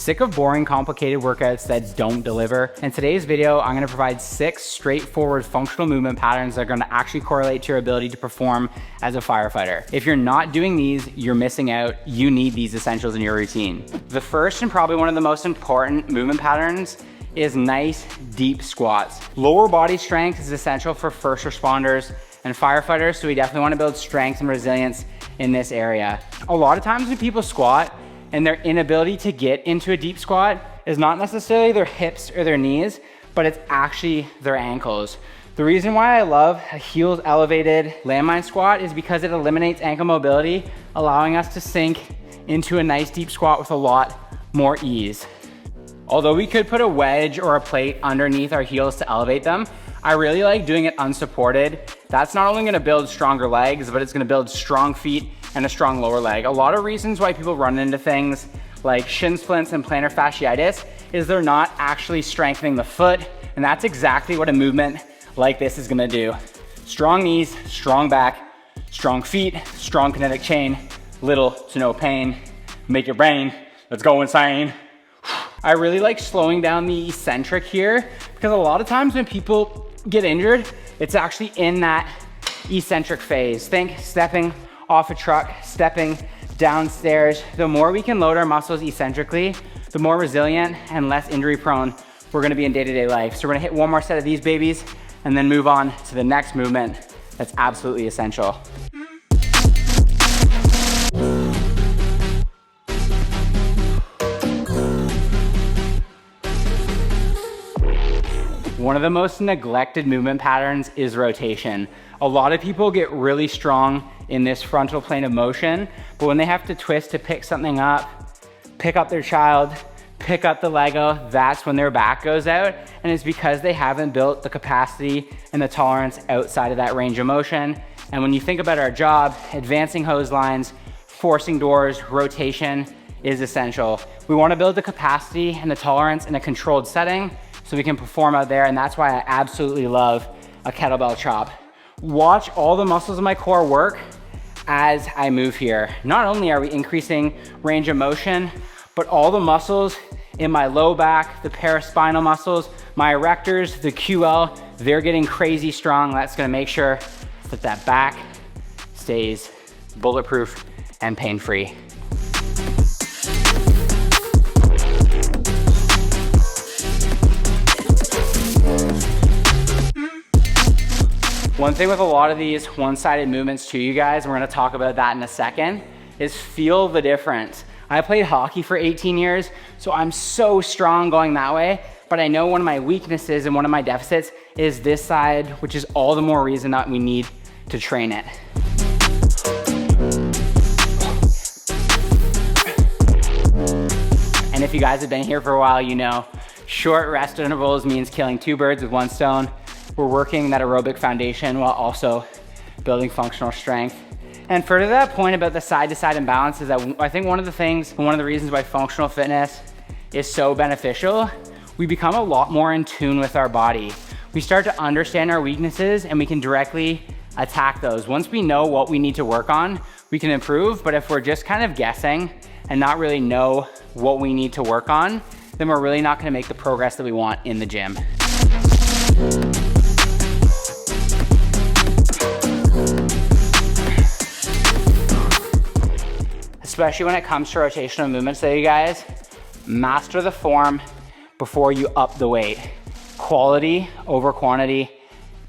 Sick of boring, complicated workouts that don't deliver? In today's video, I'm gonna provide 6 straightforward functional movement patterns that are gonna actually correlate to your ability to perform as a firefighter. If you're not doing these, you're missing out. You need these essentials in your routine. The first and probably one of the most important movement patterns is nice, deep squats. Lower body strength is essential for first responders and firefighters, so we definitely wanna build strength and resilience in this area. A lot of times when people squat, and their inability to get into a deep squat is not necessarily their hips or their knees, but it's actually their ankles. The reason why I love a heels elevated landmine squat is because it eliminates ankle mobility, allowing us to sink into a nice deep squat with a lot more ease. Although we could put a wedge or a plate underneath our heels to elevate them, I really like doing it unsupported. That's not only gonna build stronger legs, but it's gonna build strong feet and a strong lower leg. A lot of reasons why people run into things like shin splints and plantar fasciitis is they're not actually strengthening the foot, and that's exactly what a movement like this is gonna do. Strong knees, strong back, strong feet, strong kinetic chain, little to no pain. Make your brain, let's go insane. I really like slowing down the eccentric here because a lot of times when people get injured, it's actually in that eccentric phase. Think stepping off a truck, stepping downstairs. The more we can load our muscles eccentrically, the more resilient and less injury prone we're gonna be in day-to-day life. So we're gonna hit one more set of these babies and then move on to the next movement that's absolutely essential. One of the most neglected movement patterns is rotation. A lot of people get really strong in this frontal plane of motion, but when they have to twist to pick something up, pick up their child, pick up the Lego, that's when their back goes out, and it's because they haven't built the capacity and the tolerance outside of that range of motion. And when you think about our job, advancing hose lines, forcing doors, rotation is essential. We wanna build the capacity and the tolerance in a controlled setting so we can perform out there, and that's why I absolutely love a kettlebell chop. Watch all the muscles of my core work as I move here. Not only are we increasing range of motion, but all the muscles in my low back, the paraspinal muscles, my erectors, the QL, they're getting crazy strong. That's gonna make sure that that back stays bulletproof and pain-free. One thing with a lot of these one-sided movements too, you guys, we're gonna talk about that in a second, is feel the difference. I played hockey for 18 years, so I'm so strong going that way, but I know one of my weaknesses and one of my deficits is this side, which is all the more reason that we need to train it. And if you guys have been here for a while, you know, short rest intervals means killing 2 birds with 1 stone. We're working that aerobic foundation while also building functional strength. And further to that point about the side-to-side imbalance is that I think one of the things, one of the reasons why functional fitness is so beneficial, we become a lot more in tune with our body. We start to understand our weaknesses and we can directly attack those. Once we know what we need to work on, we can improve, but if we're just kind of guessing and not really know what we need to work on, then we're really not gonna make the progress that we want in the gym. Especially when it comes to rotational movements though, you guys, master the form before you up the weight. Quality over quantity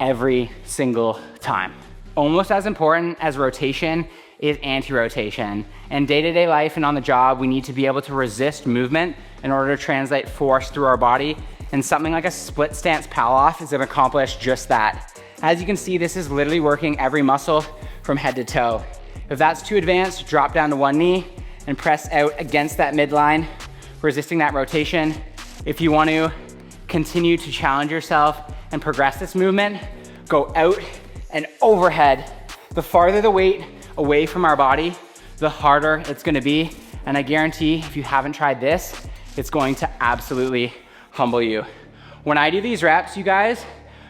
every single time. Almost as important as rotation is anti-rotation. In day-to-day life and on the job, we need to be able to resist movement in order to translate force through our body, and something like a split stance pal-off is gonna accomplish just that. As you can see, this is literally working every muscle from head to toe. If that's too advanced, drop down to 1 knee and press out against that midline, resisting that rotation. If you want to continue to challenge yourself and progress this movement, go out and overhead. The farther the weight away from our body, the harder it's gonna be. And I guarantee if you haven't tried this, it's going to absolutely humble you. When I do these reps, you guys,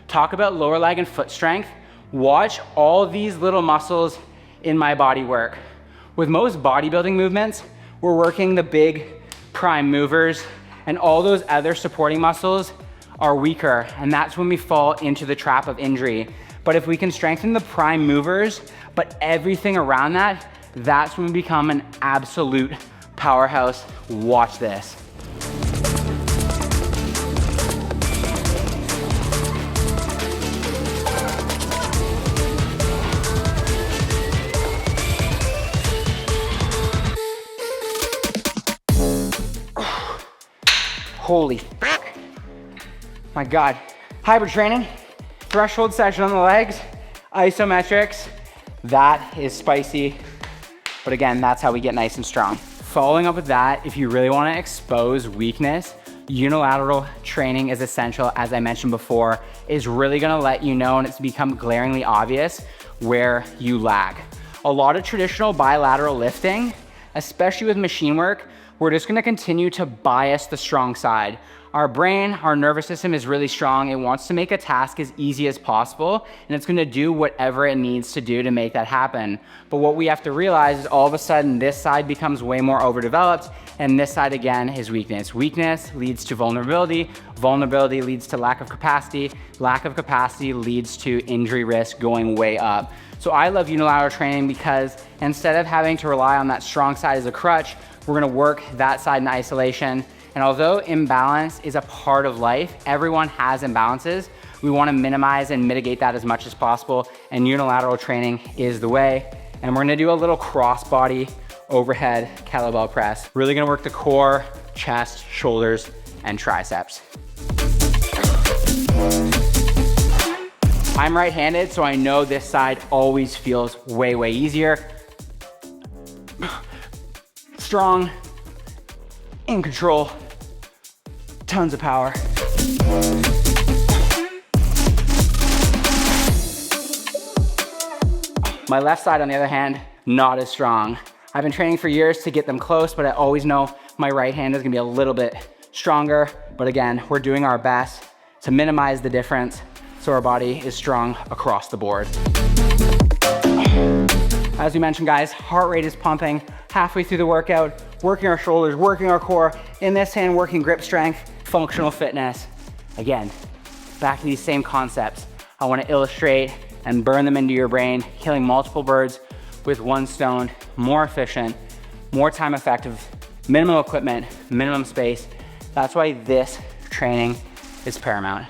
talk about lower leg and foot strength. Watch all these little muscles in my body work. With most bodybuilding movements, we're working the big prime movers, and all those other supporting muscles are weaker, and that's when we fall into the trap of injury. But if we can strengthen the prime movers, but everything around that, that's when we become an absolute powerhouse. Watch this. Holy fuck. My God. Hybrid training, threshold session on the legs, isometrics. That is spicy. But again, that's how we get nice and strong. Following up with that, if you really want to expose weakness, unilateral training is essential. As I mentioned before, is really going to let you know, and it's become glaringly obvious where you lag. A lot of traditional bilateral lifting, especially with machine work, we're just gonna continue to bias the strong side. Our brain, our nervous system is really strong. It wants to make a task as easy as possible, and it's gonna do whatever it needs to do to make that happen. But what we have to realize is all of a sudden this side becomes way more overdeveloped, and this side again is weakness. Weakness leads to vulnerability. Vulnerability leads to lack of capacity. Lack of capacity leads to injury risk going way up. So I love unilateral training because instead of having to rely on that strong side as a crutch, we're gonna work that side in isolation. And although imbalance is a part of life, everyone has imbalances. We wanna minimize and mitigate that as much as possible, and unilateral training is the way. And we're gonna do a little cross-body overhead kettlebell press. Really gonna work the core, chest, shoulders, and triceps. I'm right-handed, so I know this side always feels way, way easier. Strong, in control, tons of power. My left side, on the other hand, not as strong. I've been training for years to get them close, but I always know my right hand is gonna be a little bit stronger. But again, we're doing our best to minimize the difference so our body is strong across the board. As we mentioned, guys, heart rate is pumping halfway through the workout, working our shoulders, working our core. In this hand, working grip strength, functional fitness. Again, back to these same concepts. I wanna illustrate and burn them into your brain, killing multiple birds with one stone, more efficient, more time effective, minimum equipment, minimum space. That's why this training is paramount.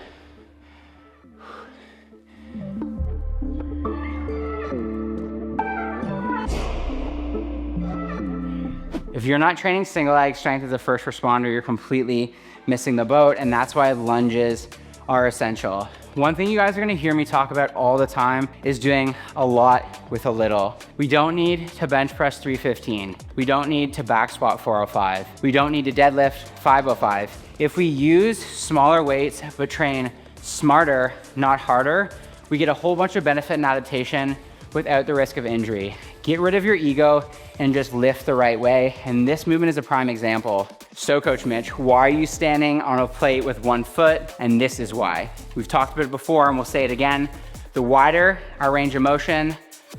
If you're not training single leg strength as a first responder, you're completely missing the boat, and that's why lunges are essential. One thing you guys are gonna hear me talk about all the time is doing a lot with a little. We don't need to bench press 315. We don't need to back squat 405. We don't need to deadlift 505. If we use smaller weights but train smarter, not harder, we get a whole bunch of benefit and adaptation without the risk of injury. Get rid of your ego and just lift the right way. And this movement is a prime example. So Coach Mitch, why are you standing on a plate with one foot? And this is why. We've talked about it before and we'll say it again. The wider our range of motion,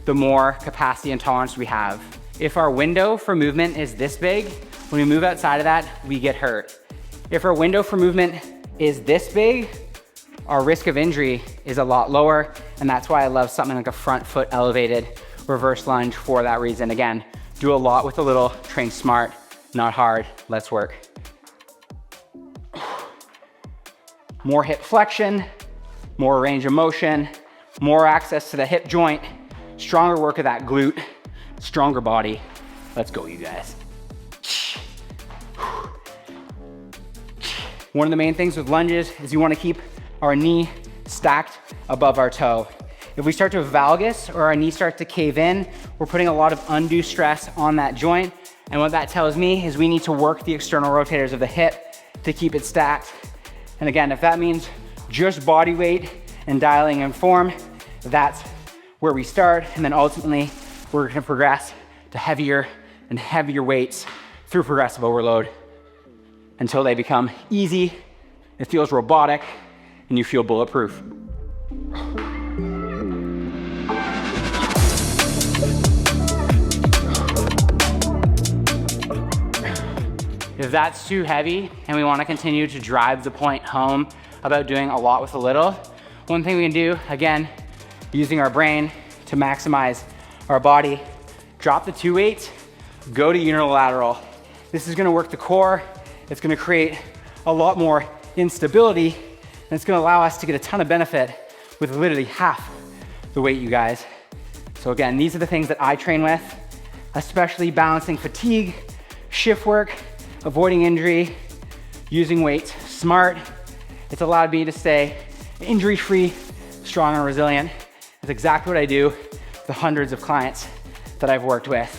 the more capacity and tolerance we have. If our window for movement is this big, when we move outside of that, we get hurt. If our window for movement is this big, our risk of injury is a lot lower, and that's why I love something like a front foot elevated reverse lunge for that reason. Again, do a lot with a little, train smart, not hard. Let's work. More hip flexion, more range of motion, more access to the hip joint, stronger work of that glute, stronger body. Let's go, you guys. One of the main things with lunges is you want to keep our knee stacked above our toe. If we start to valgus or our knee starts to cave in, we're putting a lot of undue stress on that joint. And what that tells me is we need to work the external rotators of the hip to keep it stacked. And again, if that means just body weight and dialing in form, that's where we start. And then ultimately, we're gonna progress to heavier and heavier weights through progressive overload until they become easy, it feels robotic, and you feel bulletproof. If that's too heavy and we wanna continue to drive the point home about doing a lot with a little, one thing we can do, again, using our brain to maximize our body, drop the 2 weights, go to unilateral. This is gonna work the core. It's gonna create a lot more instability, and it's gonna allow us to get a ton of benefit with literally half the weight, you guys. So again, these are the things that I train with, especially balancing fatigue, shift work, avoiding injury, using weights smart. It's allowed me to stay injury-free, strong and resilient. It's exactly what I do with the hundreds of clients that I've worked with.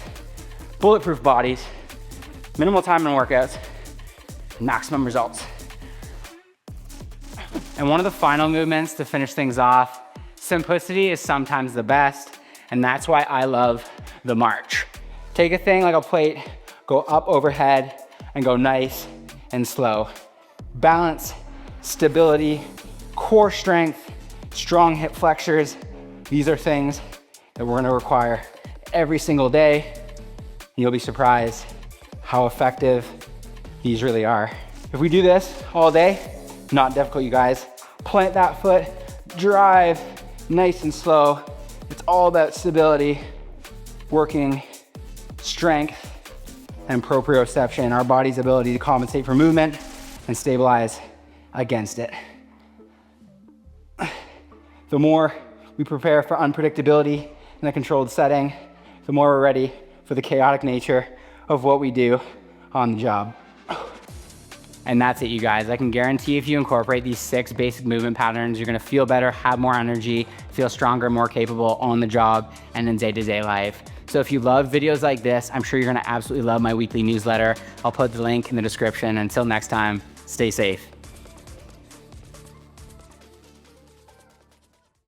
Bulletproof bodies, minimal time in workouts, maximum results. And one of the final movements to finish things off, simplicity is sometimes the best, and that's why I love the march. Take a thing like a plate, go up overhead, and go nice and slow. Balance, stability, core strength, strong hip flexors. These are things that we're gonna require every single day. You'll be surprised how effective these really are. If we do this all day, not difficult, you guys. Plant that foot, drive, nice and slow. It's all about stability, working strength and proprioception, our body's ability to compensate for movement and stabilize against it. The more we prepare for unpredictability in a controlled setting, the more we're ready for the chaotic nature of what we do on the job. And that's it, you guys. I can guarantee if you incorporate these 6 basic movement patterns, you're gonna feel better, have more energy, feel stronger, more capable on the job and in day-to-day life. So if you love videos like this, I'm sure you're gonna absolutely love my weekly newsletter. I'll put the link in the description. Until next time, stay safe.